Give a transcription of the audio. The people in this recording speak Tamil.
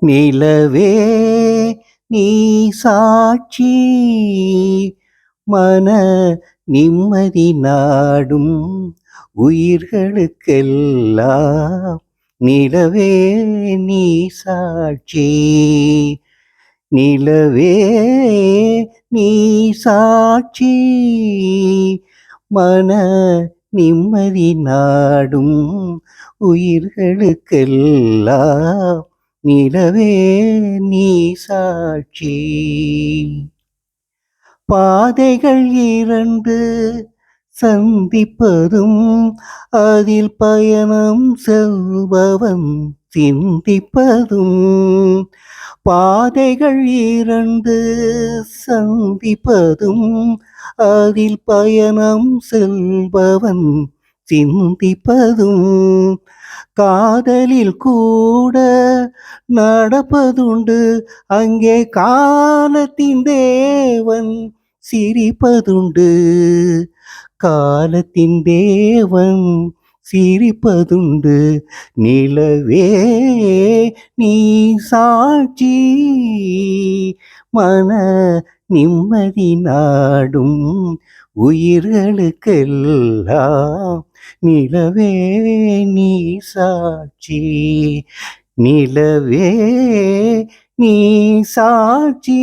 நிலவே நீ சாட்சி மன நிம்மதி நாடும் உயிர்களுக்கெல்லாம் நிலவே நீ சாட்சி நிலவே நீ சாட்சி மன நிம்மதி நாடும் உயிர்களுக்கெல்லாம் நிலவே நீ சாட்சி. பாதைகள் இரண்டு சந்திப்பதும் அதில் பயணம் செல்பவன் சிந்திப்பதும். பாதைகள் இரண்டு சந்திப்பதும் அதில் பயணம் செல்பவன் சிந்திப்பதும். காதலில் கூட நடப்பதுண்டு, அங்கே காலத்தின் தேவன் சிரிப்பதுண்டு. காலத்தின் தேவன் சிரிப்பதுண்டு. நிலவே நீ சாட்சி மன நிம்மதி நாடும் உயிர்களுக்கெல்லாம் நிலவே நீ சாட்சி. நிலவே நீ சாட்சி.